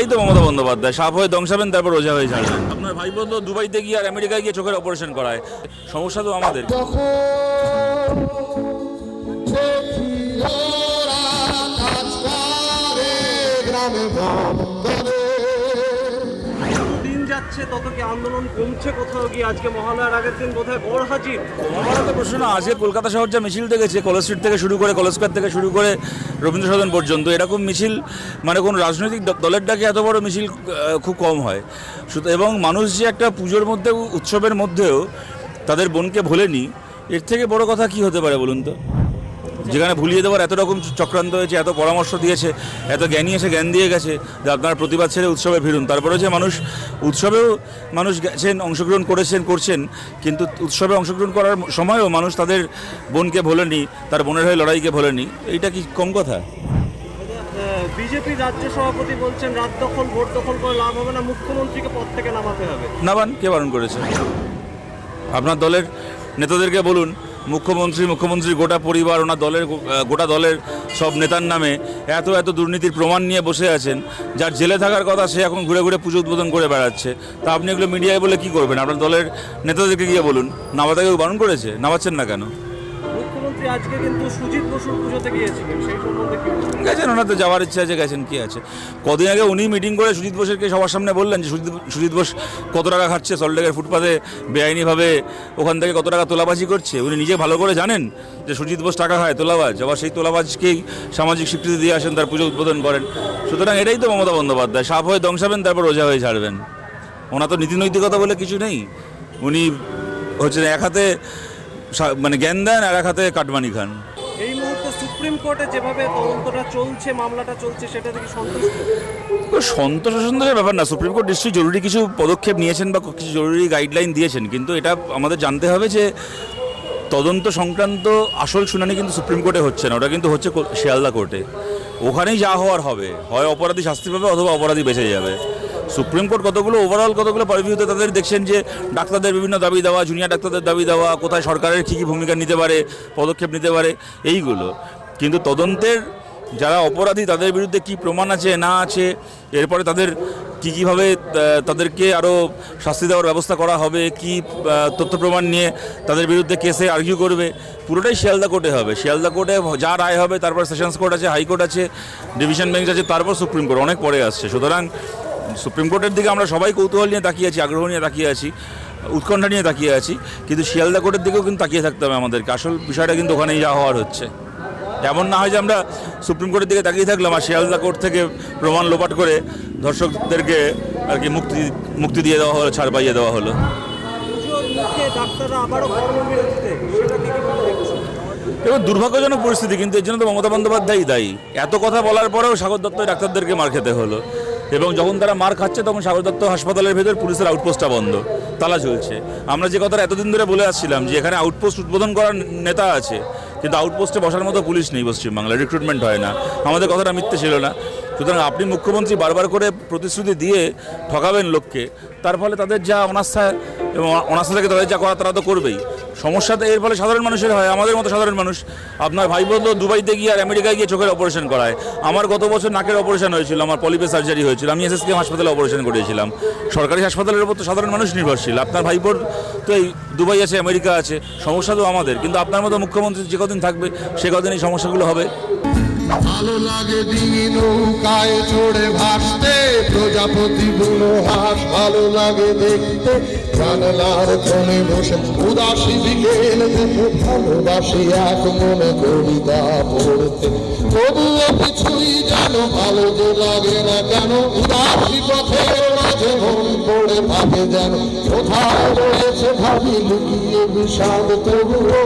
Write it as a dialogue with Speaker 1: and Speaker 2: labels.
Speaker 1: এই তো মমতা বন্দ্যোপাধ্যায় সাপ হয়ে দংশাবেন তারপর রোজা হয়ে ছাড়বেন। আপনার ভাই বোন তো দুবাইতে গিয়ে আর আমেরিকায় গিয়ে চোখের অপারেশন করায়, সমস্যা তো আমাদের।
Speaker 2: দিন যাচ্ছে তত কি আন্দোলন কমছে কোথাও গিয়ে? আজকে মহালয়ার আগের দিন বোধহয় বড় হাজির।
Speaker 1: আমার তো প্রশ্ন না, আজকে কলকাতা শহর যা মিছিল দেখেছে, কলেজ স্ট্রিট থেকে শুরু করে কলেজ স্কোয়ার থেকে শুরু করে রবীন্দ্র সদন পর্যন্ত, এরকম মিছিল মানে কোনো রাজনৈতিক দলের ডাকে এত বড় মিছিল খুব কম হয়। এবং মানুষ যে একটা পুজোর মধ্যে উৎসবের মধ্যেও তাদের বোনকে ভোলেনি, এর থেকে বড় কথা কি হতে পারে বলুন তো? যেখানে ভুলিয়ে দেওয়ার এত রকম চক্রান্ত হয়েছে, এত পরামর্শ দিয়েছে, এত জ্ঞানী এসে জ্ঞান দিয়ে গেছে যে আপনারা প্রতিবাদ ছেড়ে উৎসবে ফিরুন। তারপরেও যে উৎসবেও মানুষ গেছেন, অংশগ্রহণ করছেন, কিন্তু উৎসবে অংশগ্রহণ করার সময়ও মানুষ তাদের বোনকে ভোলেনি, তার বোনের হয়ে লড়াইকে ভোলেনি। এইটা কি কম কথা?
Speaker 2: বিজেপি রাজ্য সভাপতি বলছেন রাত দখল ভোট দখল করে লাভ হবে না, মুখ্যমন্ত্রীকে পদ থেকে নামাতে হবে।
Speaker 1: নামান, কে বারণ করেছে? আপনার দলের নেতাদেরকে বলুন, মুখ্যমন্ত্রী গোটা পরিবার, ওনার গোটা দলের সব নেতার নামে এত দুর্নীতির প্রমাণ নিয়ে বসে আছেন। যার জেলে থাকার কথা সে এখন ঘুরে ঘুরে পুজো উদ্বোধন করে বেড়াচ্ছে। তা আপনি এগুলো মিডিয়ায় বলে কি করবেন? আপনার দলের নেতাদেরকে গিয়ে বলুন। নামাতে কেউ বারণ করেছে? নামাচ্ছেন না কেন?
Speaker 2: মুখ্যমন্ত্রী আজকে কিন্তু সুজিত বসুর পুজোতে গিয়েছিলেন, সেই সম্বন্ধে কি
Speaker 1: গেছেন? ওনার তো যাওয়ার ইচ্ছা আছে, গেছেন, কি আছে? কদিন আগে উনি মিটিং করে সুজিত বোসকে সবার সামনে বললেন যে সুজিত বোস কত টাকা খাচ্ছে, সল্টলেকের ফুটপাতে বেআইনিভাবে ওখান থেকে কত টাকা তোলাবাজি করছে। উনি নিজে ভালো করে জানেন যে সুজিত বোস টাকা খায়, তোলাবাজ। আবার সেই তোলাবাজকেই সামাজিক স্বীকৃতি দিয়ে আসেন, তার পুজো উদ্বোধন করেন। সুতরাং এটাই তো মমতা বন্দ্যোপাধ্যায়, সাপ হয়ে দংশাবেন তারপর রোজা হয়ে ছাড়বেন। ওনার তো নীতিনৈতিকতা বলে কিছু নেই। উনি হচ্ছে এক হাতে মানে জ্ঞান দেন আর এক হাতে কাটমানি খান।
Speaker 2: এই মুহূর্তে সুপ্রিম কোর্টে যেভাবে তদন্তটা চলছে, মামলাটা চলছে, সেটা থেকে
Speaker 1: সন্তোষের ব্যাপার না। সুপ্রিম কোর্ট নিশ্চয়ই জরুরি কিছু পদক্ষেপ নিয়েছেন বা কিছু জরুরি গাইডলাইন দিয়েছেন, কিন্তু এটা আমাদের জানতে হবে যে তদন্ত সংক্রান্ত আসল শুনানি কিন্তু সুপ্রিম কোর্টে হচ্ছে না, ওটা কিন্তু হচ্ছে শিয়ালদা কোর্টে। ওখানেই যা হওয়ার হবে, হয় অপরাধী শাস্তি পাবে অথবা অপরাধী বেঁচে যাবে। সুপ্রিম কোর্ট ওভারঅল কতগুলো পারভিউতে তাদের দেখছেন যে ডাক্তারদের বিভিন্ন দাবি দেওয়া, জুনিয়র ডাক্তারদের দাবি দেওয়া, কোথায় সরকারের কী ভূমিকা নিতে পারে, পদক্ষেপ নিতে পারে, এইগুলো। কিন্তু তদন্তের যারা অপরাধী তাদের বিরুদ্ধে কি প্রমাণ আছে না আছে, এরপরে তাদের কীভাবে তাদেরকে আরও শাস্তি দেওয়ার ব্যবস্থা করা হবে, কি তথ্য প্রমাণ নিয়ে তাদের বিরুদ্ধে কেসে আর্গিউ করবে, পুরোটাই শিয়ালদা কোর্টে হবে। শিয়ালদা কোর্টে যা রায় হবে, তারপর সেশনস কোর্ট আছে, হাইকোর্ট আছে, ডিভিশন বেঞ্চ আছে, তারপর সুপ্রিম কোর্ট অনেক পরে আসছে। সুতরাং সুপ্রিম কোর্টের দিকে আমরা সবাই কৌতূহল নিয়ে তাকিয়ে আছি, আগ্রহ নিয়ে তাকিয়ে আছি, উৎকণ্ঠা নিয়ে তাকিয়ে আছি, কিন্তু শিয়ালদা কোর্টের দিকেও কিন্তু তাকিয়ে থাকতে হবে আমাদেরকে। আসল বিষয়টা কিন্তু ওখানেই যা হওয়ার হচ্ছে। এমন না হয় যে আমরা সুপ্রিম কোর্টের দিকে তাকিয়ে থাকলাম আর শিয়ালদা কোর্ট থেকে প্রমাণ লোপাট করে ধর্ষকদেরকে আর কি মুক্তি দিয়ে দেওয়া হলো, ছাড় পাইয়ে দেওয়া হলো। এবার দুর্ভাগ্যজনক পরিস্থিতি, কিন্তু এর জন্য তো মমতা বন্দ্যোপাধ্যায়ই দায়ী। এত কথা বলার পরেও সাগর দত্ত ডাক্তারদেরকে মার খেতে হলো, এবং যখন তারা মার খাচ্ছে তখন সাগর দত্ত হাসপাতালের ভেতর পুলিশের আউটপোস্টটা বন্ধ, তালা ঝুলছে। আমরা যে কথাটা এতদিন ধরে বলে আসছিলাম যে এখানে আউটপোস্ট উদ্বোধন করার নেতা আছে, কিন্তু আউটপোস্টে বসার মতো পুলিশ নেই পশ্চিমবাংলায়, রিক্রুটমেন্ট হয় না। আমাদের কথাটা মিথ্যে ছিল না। সুতরাং আপনি মুখ্যমন্ত্রী বারবার করে প্রতিশ্রুতি দিয়ে ঠকাবেন লোককে, তার ফলে তাদের যা অনাস্থা এবং অনাস্থা থেকে তাদের যা করা তারা তো করবেই। সমস্যাটা এর ফলে সাধারণ মানুষের হয়, আমাদের মতো সাধারণ মানুষ। আপনার ভাই বোন তো দুবাইতে গিয়ে আর আমেরিকায় গিয়ে চোখের অপারেশন করায়। আমার গত বছর নাকের অপারেশন হয়েছিল, আমার পলিপে সার্জারি হয়েছিল, আমি এসএসকেএম হাসপাতালে অপারেশন করেছিলাম। সরকারি হাসপাতালের উপর তো সাধারণ মানুষ নির্ভরশীল। আপনার ভাই বোন তো এই দুবাই আছে, আমেরিকা আছে, সমস্যা তো আমাদের। কিন্তু আপনার মতো মুখ্যমন্ত্রী যে কদিন থাকবে সে কদিন এই সমস্যাগুলো হবে।
Speaker 3: ভালো লাগে ডিঙি নৌকায় চড়ে ভাসতে, প্রজাপতি বুনো হাঁস ভালো লাগে দেখতে, জানলার কোণে বসে উদাসী বিকেল দেখে ভালোবাসি এক মনে কবিতা পড়তে। তবুও কিছুই যেন ভালো যে লাগে না কেন, উদাসী পথের মাঝে মন পড়ে থাকে যেন, কোথায় রয়েছে ভাবি লুকিয়ে বিষাদ তবুও।